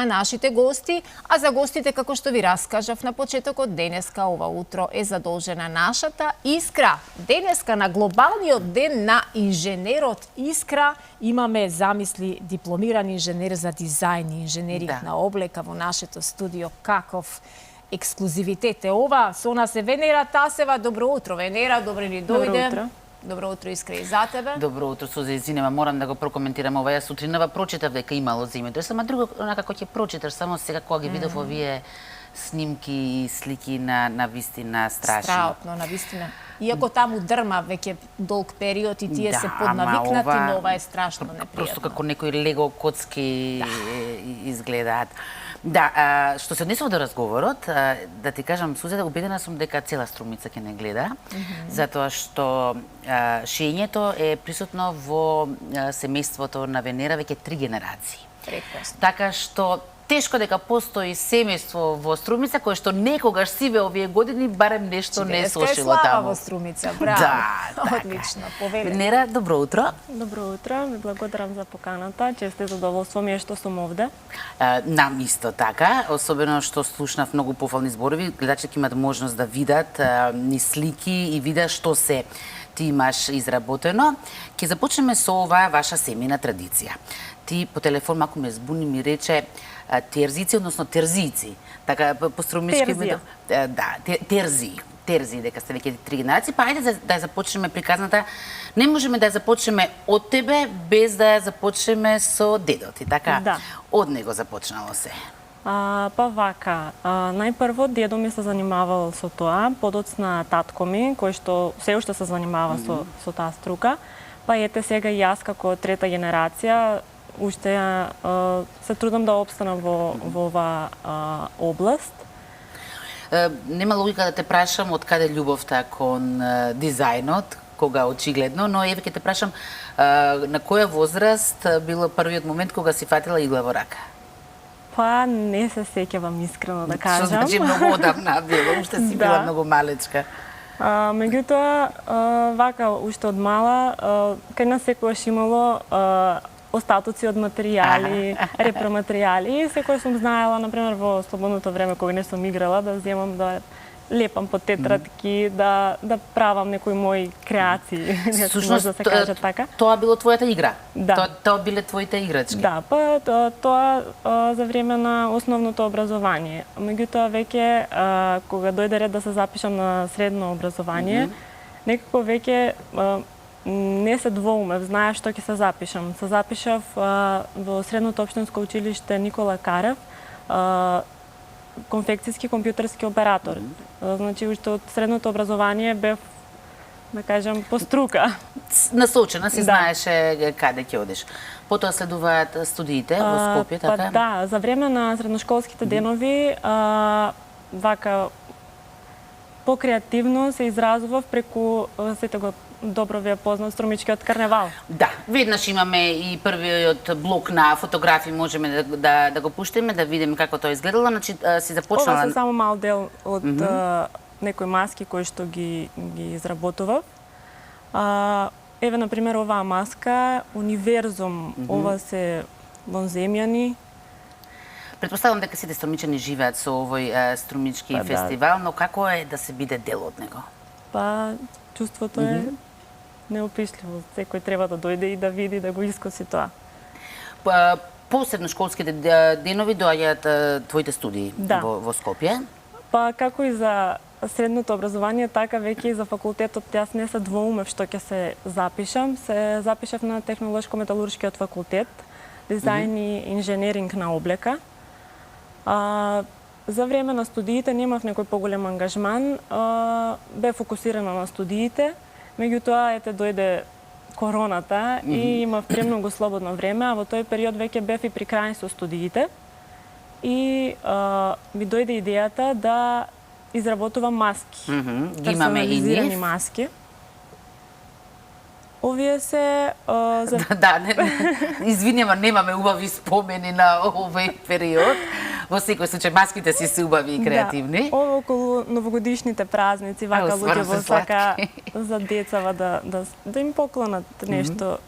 на нашите гости, а за гостите, како што ви раскажав на почетокот, денеска ова утро е задолжена нашата Искра. Денеска на глобалниот ден на инженерот Искра имаме замисли дипломиран инженер за дизајн и инженеринг на облека во нашето студио. Каков ексклузивитет е ова? Со нас е Венера Тасева. Добро утро, Венера, добре ни дојде. Добро утро. Добро утро, Искра, и за тебе. Добро утро, Суза, извинема, морам да го прокоментирам ова. Јас сутринава прочитав дека имало за името. Сама друго, како ќе прочиташ, само сега кога ги видов овие снимки и слики на вистина страшно. Страотно, на вистина. Иако таму дрма веќе долг период и тие се поднавикнати, но ова е страшно непријатно. Просто како некои лего коцки изгледаат. Да, што се однесува до разговорот, да ти кажам, Сузета, убедена сум дека цела Струмица ќе не гледа, затоа што шењето е присутно во семејството на Венера веќе 3 генерации. Прекрасно. Така што тешко дека постои семејство во Струмица кое што некогаш сиве овие години барем нешто не сошило таму. Слава во Струмица, браво. Да, одлично, повелете. Венера, добро утро. Добро утро, ви благодарам за поканата. Често е задоволство ми е што сум овде. Нам исто така, особено што слушнав многу пофални зборови, гледачите имат можност да видат ни слики и видат што се ти имаш изработено. Ќе започнеме со оваа ваша семејна традиција. Ти по телефон малку ме збуни, ми рече терзици, односно терзици. Така по струмички Терзија. Да, терзи, дека сте веќе 3 генерации. Па ајде да ја започнеме приказната. Не можеме да ја започнеме од тебе без да ја започнеме со дедот ти, така? Да. Од него започнало се. Па вака, најпрво дедо ми се занимавал со тоа, подоцна татко ми, кој што се уште се занимава со таа струка. Па ете сега и јас како трета генерација уште се трудам да опстанам во оваа област. Нема логика да те прашам од каде љубовта кон дизајнот, кога очигледно, но еве ќе те прашам на која возраст било првиот момент кога си фатила игла во рака? Па не се сеќавам искрено да кажам. Што значи многу одамна било, уште си била многу малечка. Меѓутоа, вака, уште од мала, кај нас секогаш имало остатоци од материјали, репроматеријали и секој сум знаела, например, во слободното време кога не сум играла, да земам да лепам по тетрадки, да правам некои мои креации, може да се каже така. Тоа било твојата игра? Да. Тоа биле твоите играчки? Да, па тоа за време на основното образование. Меѓутоа веќе кога дојде ред да се запишам на средно образование, некако веќе не се двоумев, знаев што ќе се запишам. Се запишав во средното општинско училиште Никола Карев, конфекцијски компјутерски оператор. Значи, уште од средното образование бев, да кажам, по струка. Насочена си, знаеше каде ќе одиш. Потоа следуваат студиите во Скопје, така? Па да, за време на средношколските денови, вака, по-креативно се изразував преку, сите го добро ви е познат, Струмичкиот карневал. Да, веднаш имаме и првиот блок на фотографии, можеме да го пуштиме, да видиме како тоа изгледало. Значи, си започнала... Ова се само мал дел од некои маски кои што ги изработував. Еве, например, оваа маска, универзум, ова се вонземјани. Предпоставам дека сите струмичани живеат со овој струмички фестивал, но како е да се биде дел од него? Па, чувството е неопишливо. Секој треба да дојде и да види, да го искуси тоа. По средношколските денови доаѓаат твоите студии во Скопје? Па, како и за средното образование, така веќе и за факултетот, јас не се двоумев што ќе се запишам. Се запишав на Технолошко-металуршкиот факултет, дизајн и инженеринг на облека. За време на студиите немав некој поголем ангажман, бе фокусирана на студиите, меѓутоа ете дојде короната и имав премногу слободно време, а во тој период веќе бев и при крај со студиите и ми дојде идејата да изработувам маски, персонализирани маски. Овие се... Да, извинјава, немаме убави спомени на овој период. Во секој случај, маските си се убави и креативни. Да, ова околу новогодишните празници, вака луѓе во сака за децава да им поклонат нешто,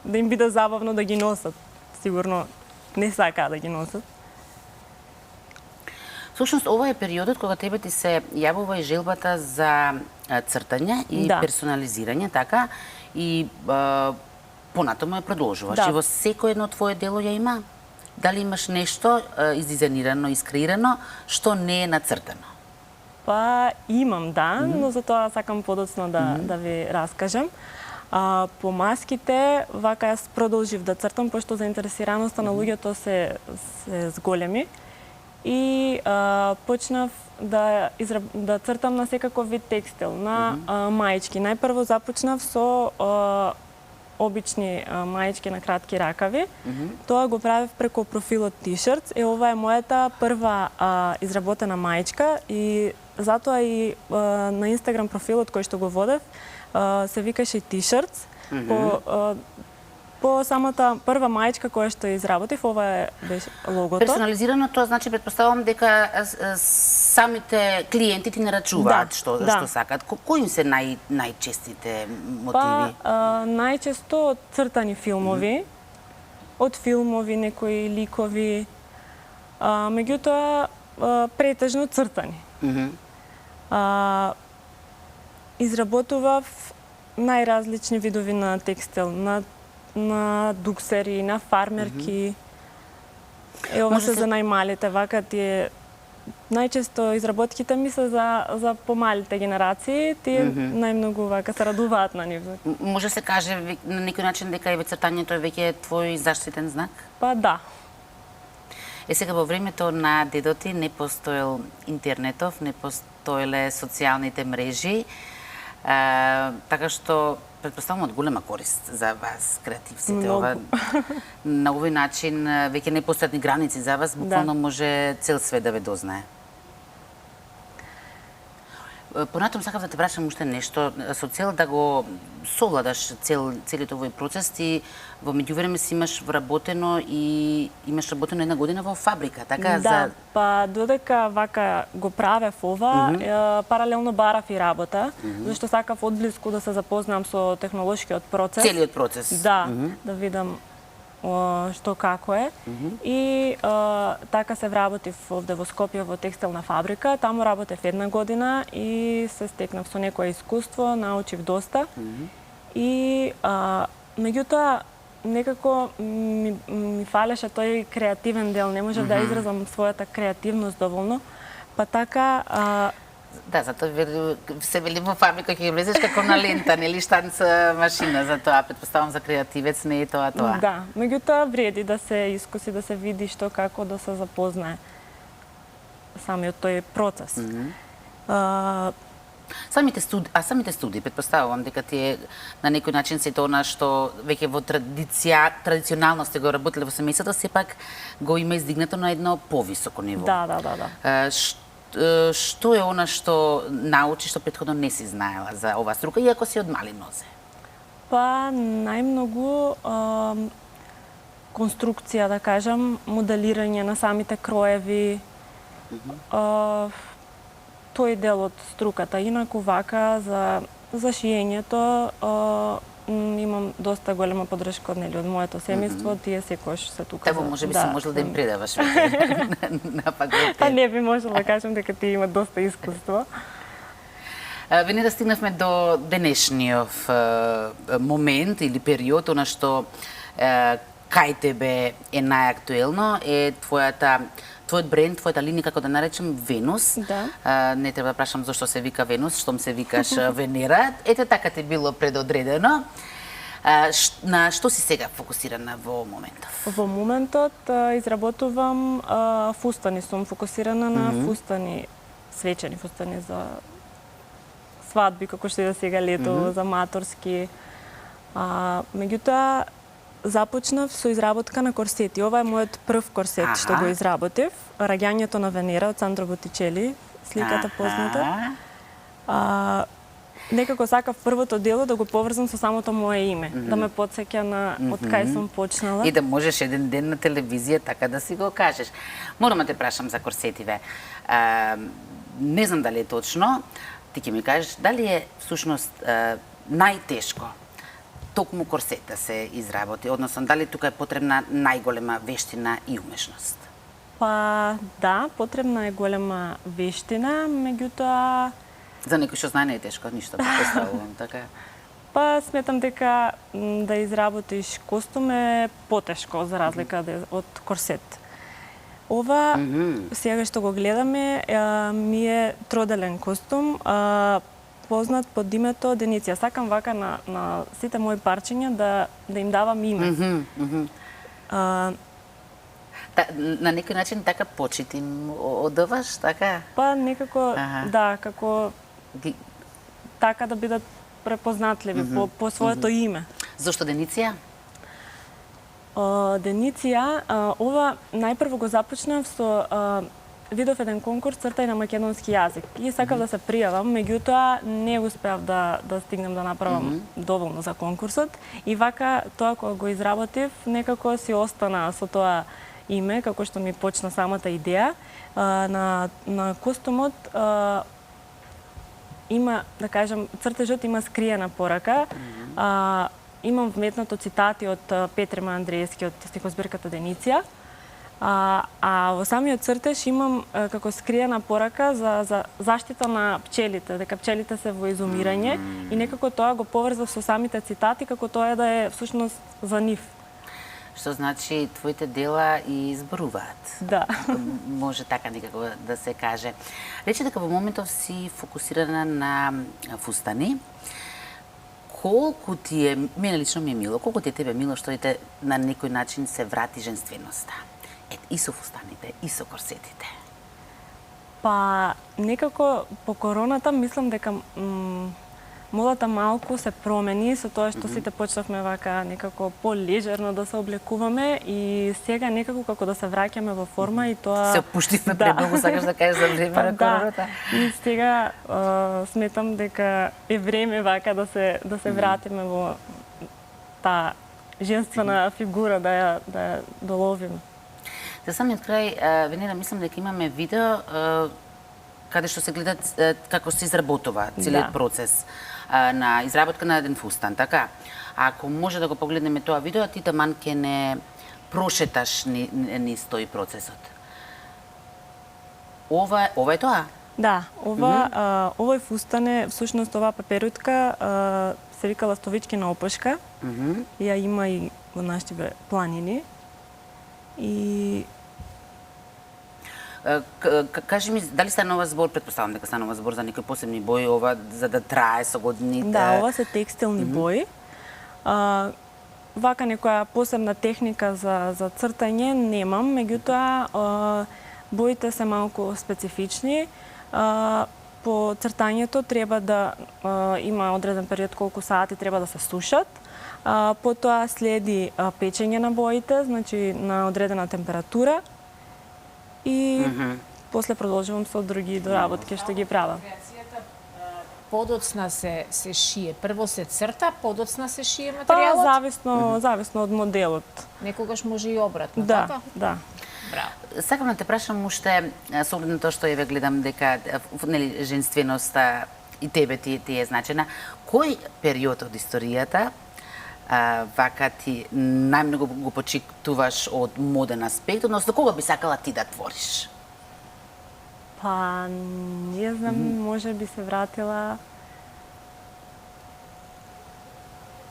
да им биде забавно да ги носат. Сигурно не сакаа да ги носат. Всушност, ова е периодот кога тебе ти се јавува и желбата за цртање и Да. персонализирање, така, и понатаму ја продолжуваш. Да. И во секој едно твое дело ја има? Дали имаш нешто издизајнирано, искреирано, што не е нацртано? Па имам, да, но за тоа сакам подоцно да ви раскажам. По маските, вака јас продолжив да цртам, пошто заинтересираноста на луѓето се зголеми. И почнав да цртам на секаков вид текстил, на маички. Најпрво започнав со обични маички на кратки ракави. Тоа го правев преку профилот T-shirts. Ова е мојата прва изработена маичка и затоа и на Инстаграм профилот кој што го водев се викаше T-shirts. По самата прва маичка која што изработив, ова беше логото. Персонализирано, тоа значи, предпоставувам дека самите клиенти ти нарачуваат што сакат. Кои им се најчестите мотиви? Па, најчесто цртани филмови, од филмови, некои ликови, меѓутоа претежно цртани. Изработував најразлични видови на текстил, на дуксери, на фармерки. Ова се за најмалите, вака тие најчесто изработките ми се за помалите генерации, тие најмногу вака се радуваат на нив. Може се каже на некој начин дека и цртањето е веќе твој заштитен знак? Па да. Сега во времето на дедо ти не постоел интернетов, не постоеле социјалните мрежи, така што предпоставам од голема корист за вас, креативците. На овој начин веќе не постојат ни граници за вас, буквално може цел свет да ве дознае. Понатом сакав да те прашам уште нешто со цел да го совладаш целиот овој процес. Ти во меѓувреме си имаш вработено и имаш работено една година во фабрика, така? Да, па додека вака го правев ова, паралелно барав и работа, зашто сакав одблиску да се запознам со технолошкиот процес. Целиот процес. Да, да видам што како е. И така се вработив овде во Скопје во текстилна фабрика. Таму работев една година и се стекнав со некое искуство, научив доста. И меѓутоа некако ми фалеше тој креативен дел, не можев да изразам својата креативност доволно. Па така да, затоа се вели во фабрика ќе влезеш како на лента, нели штанц машина, за тоа претпоставам за креативец не е тоа. Да, меѓутоа вреди да се искуси, да се види што како да се запознае самиот тој процес. Самите студии, претпоставувам дека тие на некој начин се тоа што веќе во традиционално сте го работеле во семејството, сепак го има издигнато на едно повисоко ниво. Да. Што е она што научи, што претходно не си знаела за оваа струка, иако си од мали нозе? Па, најмногу конструкција, да кажам, моделирање на самите кроеви, тој дел од струката. Инаку вака, за шиењето, имам доста голема поддршка од моето семејство, тие секојаш се тука. Ево, може би си можел да им предаваш на факултет. Па не би можела да кажам дека тие имат доста искуство. Венера, стигнавме до денешниот момент или период, она што кај тебе е најактуелно, е твојот бренд, твојата линија, како да наречем, Венус. Да. Не треба да прашам зашто се вика Венус, штом се викаш Венера. Ете така ти било предодредено. На што си сега фокусирана во моментов? Во моментот изработувам фустани, сум фокусирана на фустани, свечени фустани за свадби, како што е сега лето, за маторски. Меѓутоа, започнав со изработка на корсети. Ова е мојот прв корсет што го изработив. Раѓањето на Венера од Сандро Боттичели, сликата позната. Некако сакав првото дело да го поврзам со самото мое име, да ме потсеќа на од кај сум почнала. И да можеш еден ден на телевизија така да си го кажеш. Морам да те прашам за корсетиве. Не знам дали е точно, ти ќе ми кажеш, дали е всушност најтешко токму корсет да се изработи, односно дали тука е потребна најголема вештина и умешност? Па да, потребна е голема вештина, меѓутоа За некој што знае не е тешко, ништо претпоставувам, така е. па сметам дека да изработиш костум е потешко за разлика од корсет. Ова сега што го гледаме ми е троделен костум, познат под името Дениция. Сакам вака на сите мои парчиња да им давам име. На некој начин така почит им одаваш, така? Па некако, да, како така да бидат препознатливи по своето име. Зошто Дениция? Дениция, ова најпрво го започнав со видов еден конкурс цртај на македонски јазик и сакав да се пријавам, меѓутоа не успеав да стигнем да направам доволно за конкурсот и вака тоа кога го изработив некако си остана со тоа име како што ми почна самата идеја. На костумот има, да кажам, цртежот има скриена порака. Имам вметнато цитати од Петрима Андреевски од стихозбирката Дениция. А во самиот цртеж имам како скриена порака за заштита на пчелите, дека пчелите се во изумирање и некако тоа го поврзав со самите цитати како тоа е да е всушност за нив. Што значи твоите дела и изборуваат. Да. Може така некако да се каже. Рече дека во моментов си фокусирана на фустани. Колку ти е, мене лично ми е мило, колку ти е тебе мило што ете на некој начин се врати женственоста? И со фустаните, и со корсетите. Па некако по короната мислам дека модата малку се промени со тоа што сите почнавме вака некако полежерно да се облекуваме и сега некако како да се враќаме во форма и тоа се опуштивме премногу, сакаш да кажеш за време на короната. И сега сметам дека е време вака да се вратиме во таа женствена фигура да ја доловиме. За самиот крај, Венера, мислам дека имаме видео каде што се гледат како се изработува целиот процес на изработка на еден фустан, така? Ако може да го погледнеме тоа видео, ти таман ќе не прошеташ низ тој процесот. Ова е тоа? Да, овој фустан е, всушност оваа паперутка се вика ластовички на опашка. Ја има и во нашите планини. И кажи ми, дали станува збор, претпоставам дека станува збор за некои посебни бои, ова за да трае со годините? Да, ова се текстилни бои. Вака некоја посебна техника за цртање немам, меѓутоа боите се малку специфични. По цртањето треба да има одреден период колку сати треба да се сушат. Потоа следи печење на боите, значи на одредена температура. И после продолжувам со други доработки што ги правам. Подоцна се шие. Прво се црта, подоцна се шие Па материјалот? зависно од моделот. Некогаш може и обратно, Да, така? да. Браво. Сакам да те прашам уште, со оглед на тоа што еве гледам дека нели женственоста и тебе ти е значена, кој период од историјата вака ти најмногу го почитуваш од моден аспект, односно кога би сакала ти да твориш? Па не знам, може би се вратила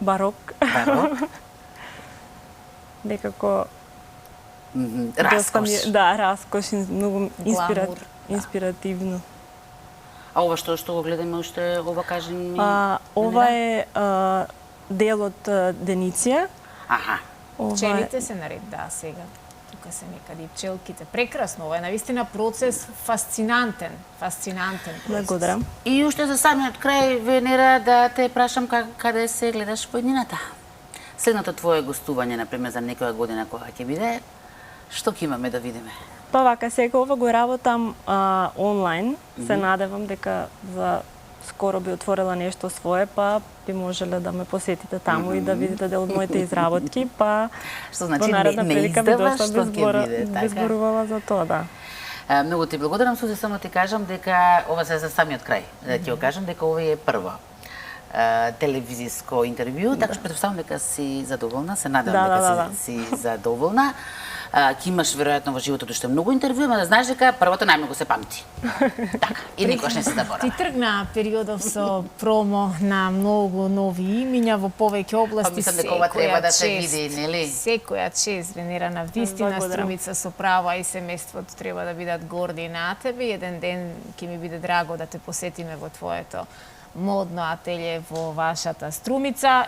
барок. Барок? Некако Раскош. Да, раскош, многу Гламур, инспиративно. А ова што го гледаме уште, ова кажи ми? Ова е дел од Дениция. Аха. Пчелите се наред, да, сега. Тука се некаде и пчелките. Прекрасно, ова е навистина процес фасцинантен процес. Благодарам. И уште за самиот крај, Венера, да те прашам каде се гледаш во иднината? Следното твое гостување, например, за некоја година кога ќе биде, што ќе имаме да видиме? Па вака, сега ова го работам онлайн. Се надевам дека за скоро би отворила нешто свое, па би можеле да ме посетите таму и да видите дел од моите изработки, па Што значи не издаваш што ќе биде, така? би зборувала за тоа, да. Многу ти благодарам, Сузи, само ти кажам дека ова се за самиот крај. Да ти го кажам дека ова е прво телевизиско интервју, така што претпоставам дека си задоволна, се надевам дека си задоволна. Ќе имаш веројатно во животот уште многу интервјуи, ама да знаеш дека првото најмногу се памти. Така, и никош не се Ти заборава. тргна периодов со промо на многу нови имиња во повеќе области. Па мислам дека ова треба да се види, нели? Секоја чест, Венера, вистина Благодарам. Струмица со права и семејството треба да бидат горди на тебе. Еден ден ќе ми биде драго да те посетиме во твоето модно ателје во вашата Струмица